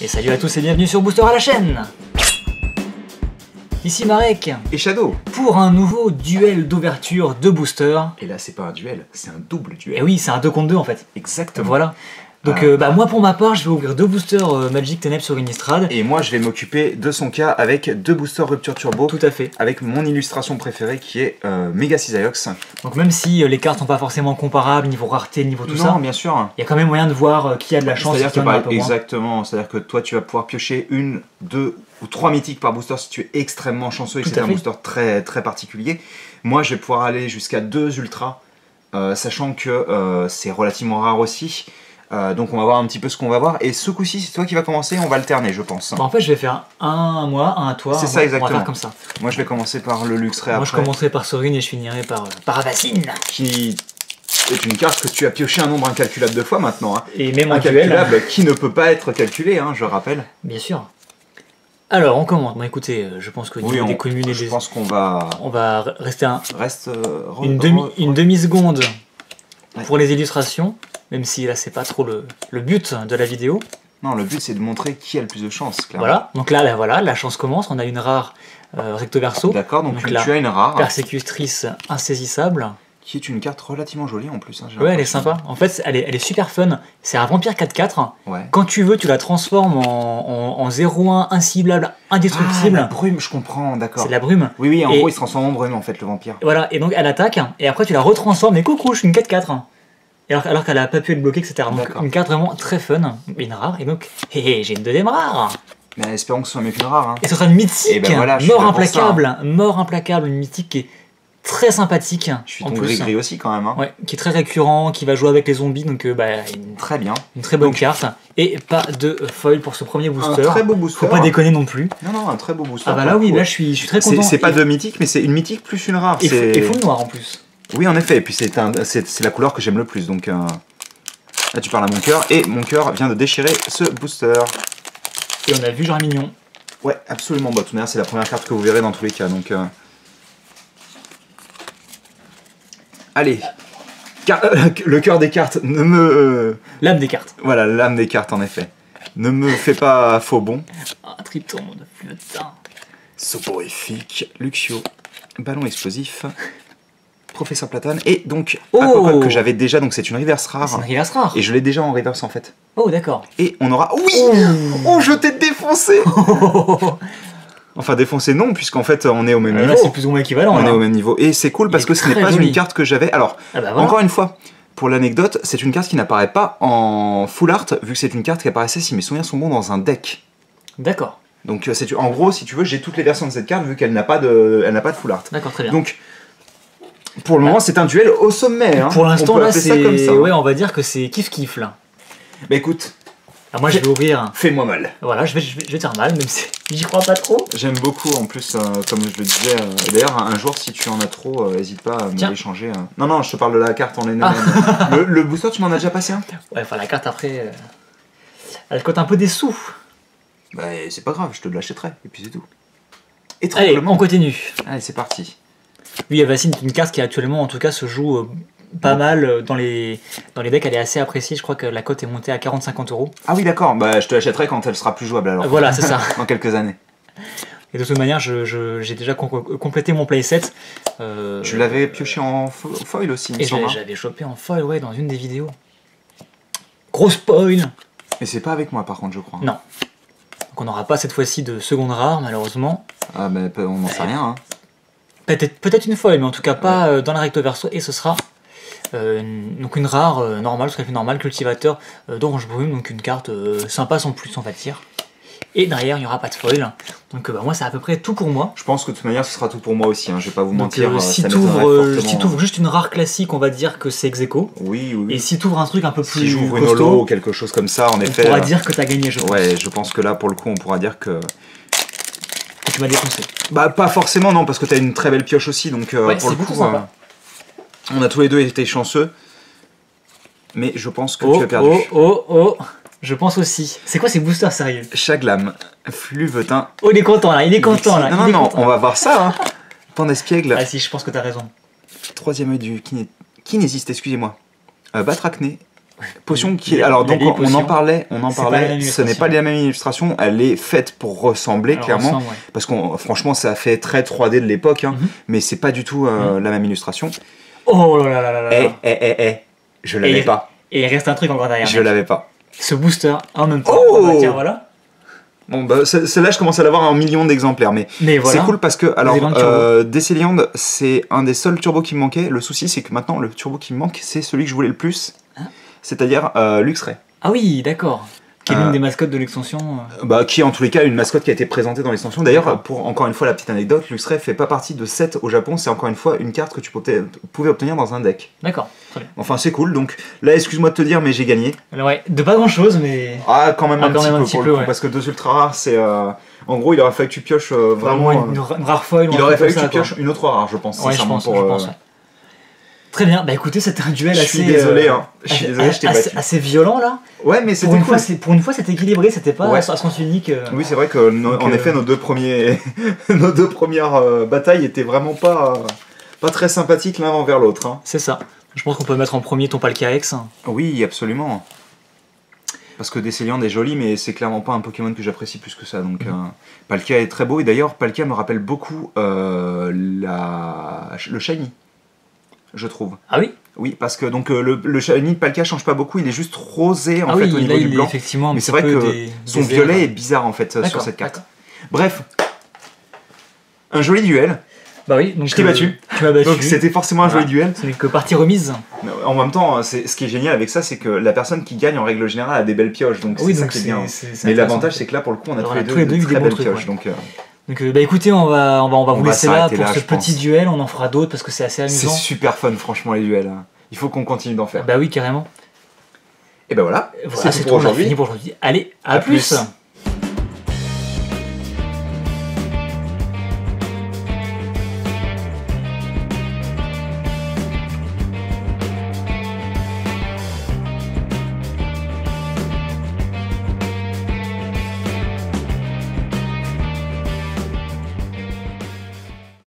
Et salut à tous et bienvenue sur Booster à la chaîne. Ici Marek. Et Shadow. Pour un nouveau duel d'ouverture de Booster. Et là c'est pas un duel, c'est un double duel. Et oui, c'est un 2 contre 2 en fait. Exactement. Voilà. Donc moi pour ma part, je vais ouvrir 2 boosters Magic Ténèbres sur Innistrad. Et moi je vais m'occuper de son cas avec 2 boosters Rupture Turbo. Tout à fait. Avec mon illustration préférée qui est Mega Cisaiox. Donc même si les cartes sont pas forcément comparables, niveau rareté, niveau tout ça. Non, bien sûr. Il y a quand même moyen de voir qui a de la chance. C'est-à-dire que exactement, c'est-à-dire que toi tu vas pouvoir piocher 1, 2 ou 3 mythiques par booster si tu es extrêmement chanceux et que c'est un booster très particulier. Moi je vais pouvoir aller jusqu'à 2 ultras, sachant que c'est relativement rare aussi. Donc on va voir un petit peu ce qu'on va voir. Et ce coup-ci, c'est toi qui vas commencer, on va alterner, je pense. Bah en fait, je vais faire un à moi, un à toi. C'est ça, exactement. On va faire comme ça. Moi, je vais commencer par le Luxray après. Moi, je commencerai par Sorune et je finirai par Avacyn. Qui est une carte que tu as pioché un nombre incalculable de fois maintenant. Hein. Et même incalculable qui ne peut pas être calculé, hein, je rappelle. Bien sûr. Alors, on commence. Bon, écoutez, je pense que oui, des communes et je pense qu'on va... On va rester une une demi-seconde pour les illustrations. Même si là c'est pas trop le but de la vidéo. Non, le but c'est de montrer qui a le plus de chance, clairement. Voilà, donc là voilà, la chance commence, on a une rare recto verso. D'accord, donc tu as une rare. Persécutrice insaisissable. Qui est une carte relativement jolie en plus. Hein, ouais, elle est sympa. En fait, elle est super fun. C'est un vampire 4-4. Ouais. Quand tu veux, tu la transformes en 0-1 inciblable, indestructible. Ah, la brume, je comprends, d'accord. C'est de la brume. Oui, en gros, il se transforme en brume en fait, le vampire. Voilà, et donc elle attaque, et après tu la retransformes, et coucou, je suis une 4-4. Alors qu'elle a pas pu être bloquée, etc. Donc une carte vraiment très fun, une rare, et donc j'ai une deuxième rare. Mais espérons que ce soit mieux qu'une rare. Hein. Et ce sera une mythique, ben voilà, mort implacable, mort implacable, une mythique qui est très sympathique. Je suis ton gris-gris aussi quand même. Hein. Ouais, qui est très récurrent, qui va jouer avec les zombies, donc très bien. Une très bonne carte. Et pas de foil pour ce premier booster. Un très beau booster. Faut pas déconner non plus. Non, un très beau booster. Ah bah là oui, là je suis très content. C'est pas de mythique, mais c'est une mythique plus une rare. Et full noir en plus. Oui, en effet, et puis c'est la couleur que j'aime le plus, donc là tu parles à mon cœur, et mon cœur vient de déchirer ce booster. Et on a vu genre mignon. Ouais, absolument, bah tout c'est la première carte que vous verrez dans tous les cas, donc... Allez, le cœur des cartes ne me... L'âme des cartes. Voilà, l'âme des cartes en effet. Ne me fais pas faux bon. Un triton de flottant. Soporifique, Luxio, ballon explosif... Professeur Platane, et donc Aquapod que j'avais déjà, donc c'est une reverse rare. C'est une reverse rare. Et je l'ai déjà en reverse en fait. Oh d'accord. Et on aura... Oui oh, je t'ai défoncé. Enfin défoncé non, puisqu'en fait on est au même niveau. Là c'est plus ou moins équivalent. On est au même niveau. Et c'est cool parce que ce n'est pas une carte que j'avais. Alors, voilà. encore une fois, pour l'anecdote, c'est une carte qui n'apparaît pas en full art, vu que c'est une carte qui apparaissait, si mes souvenirs sont bons, dans un deck. D'accord. Donc en gros, si tu veux, j'ai toutes les versions de cette carte, vu qu'elle n'a pas de full art. D'accord, très bien. Donc, pour le moment, c'est un duel au sommet. Hein. Pour l'instant, là, c'est... Ouais, on va dire que c'est kiff-kiff, là. Bah écoute... Alors moi, je vais ouvrir... Fais-moi mal. Voilà, je vais faire mal, même si j'y crois pas trop. J'aime beaucoup, en plus, comme je le disais... D'ailleurs, un jour, si tu en as trop, n'hésite pas à me l'échanger. Non, je te parle de la carte en elle-même. Le booster, tu m'en as déjà passé un? Ouais, enfin, la carte, après... Elle coûte un peu des sous. Bah, c'est pas grave, je te l'achèterai, et puis c'est tout. Allez, on continue. Allez, c'est parti. Oui, Avacyn est une carte qui actuellement en tout cas se joue pas mal dans les decks, elle est assez appréciée, je crois que la cote est montée à 40-50 €. Ah oui d'accord, bah je te l'achèterai quand elle sera plus jouable alors. Voilà, c'est ça. Dans quelques années. Et de toute manière, j'ai déjà complété mon playset. Tu l'avais pioché en foil aussi, et j'avais chopé en foil, ouais, dans une des vidéos. Gros spoil. Et c'est pas avec moi par contre je crois. Non. Donc on n'aura pas cette fois-ci de seconde rare malheureusement. Ah mais on n'en sait rien hein. Peut-être une foil, mais en tout cas pas dans la recto verso, et ce sera donc une rare normale, ce serait une normale cultivateur d'orange brume, donc une carte sympa sans plus on va dire. Et derrière il n'y aura pas de foil, donc moi c'est à peu près tout pour moi. Je pense que de toute manière ce sera tout pour moi aussi, hein. Je vais pas vous mentir. Si tu ouvres juste une rare classique, on va dire que c'est ex-aequo. Oui. Et si tu ouvres un truc un peu plus si j'ouvre une holo ou quelque chose comme ça, en effet. On pourra dire que tu as gagné, je pense. Ouais, je pense que là pour le coup on pourra dire que tu m'as défoncé. Bah pas forcément non, parce que tu as une très belle pioche aussi, donc ouais, pour le coup on a tous les deux été chanceux. Mais je pense que tu as perdu. Je pense aussi. C'est quoi ces boosters sérieux? Chaglam, Fluvetin. Oh il est content là, il est content là. Non, on va voir ça hein. Pandespiègle. Ah si, je pense que t'as raison. Troisième œil du kinésiste, excusez-moi. Batracné, Potion qui est... Alors donc on en parlait, ce n'est pas la même illustration, elle est faite pour ressembler clairement, parce que franchement ça a fait très 3D de l'époque, hein, mais c'est pas du tout la même illustration. Oh là là là là. Je l'avais pas. Et il reste un truc encore derrière. Je l'avais pas. Ce booster en même temps. Oh tiens, voilà. Bon bah celle-là je commence à l'avoir en millions d'exemplaires, mais voilà. C'est cool parce que alors Décéliande c'est un des seuls turbos qui me manquait. Le souci c'est que maintenant le turbo qui me manque c'est celui que je voulais le plus, c'est-à-dire Luxray. Ah oui, d'accord. Qui est l'une des mascottes de l'extension. Qui est en tous les cas une mascotte qui a été présentée dans l'extension. D'ailleurs, pour encore une fois la petite anecdote, Luxray fait pas partie de 7 au Japon, c'est encore une fois une carte que tu pouvais obtenir dans un deck. D'accord, très bien. Enfin c'est cool, donc là excuse-moi de te dire mais j'ai gagné. Alors, ouais, de pas grand chose mais... Ah quand même un petit peu pour le coup, parce que 2 ultra rares c'est... En gros il aurait fallu que tu pioches vraiment... une rare foil. Il aurait fallu que tu pioches une autre rare je pense. Ouais je pense, ouais. Très bien, bah écoutez, c'était un duel assez... Je suis désolé, je t'ai battu. Assez violent là. Ouais, mais c'était cool. Pour une fois, c'était équilibré, c'était pas à sens unique. Oui, c'est vrai que, en effet, nos deux premières batailles étaient vraiment pas très sympathiques l'un envers l'autre. Hein. C'est ça. Je pense qu'on peut mettre en premier ton Palkia X. Oui, absolument. Parce que Décéliande est joli, mais c'est clairement pas un Pokémon que j'apprécie plus que ça. Donc, Palkia est très beau, et d'ailleurs, Palkia me rappelle beaucoup le Shiny. Je trouve. Ah oui? Oui, parce que donc le shiny de Palkia change pas beaucoup, il est juste rosé en fait au niveau du blanc. Effectivement, mais c'est vrai que son violet est bizarre en fait sur cette carte. Bref, un joli duel. Bah oui, donc je t'ai battu. Tu m'as battu. Donc c'était forcément un joli duel. Ce n'est que partie remise. En même temps, ce qui est génial avec ça, c'est que la personne qui gagne en règle générale a des belles pioches, donc c'est ça qui est bien. Mais l'avantage, c'est que là pour le coup, on a tous les deux de très belles pioches. Donc bah écoutez, on va vous laisser là pour ce petit duel, on en fera d'autres parce que c'est assez amusant. C'est super fun franchement les duels, il faut qu'on continue d'en faire. Bah oui carrément. Et bah voilà, c'est tout pour aujourd'hui. Fini pour aujourd'hui. Allez, à plus.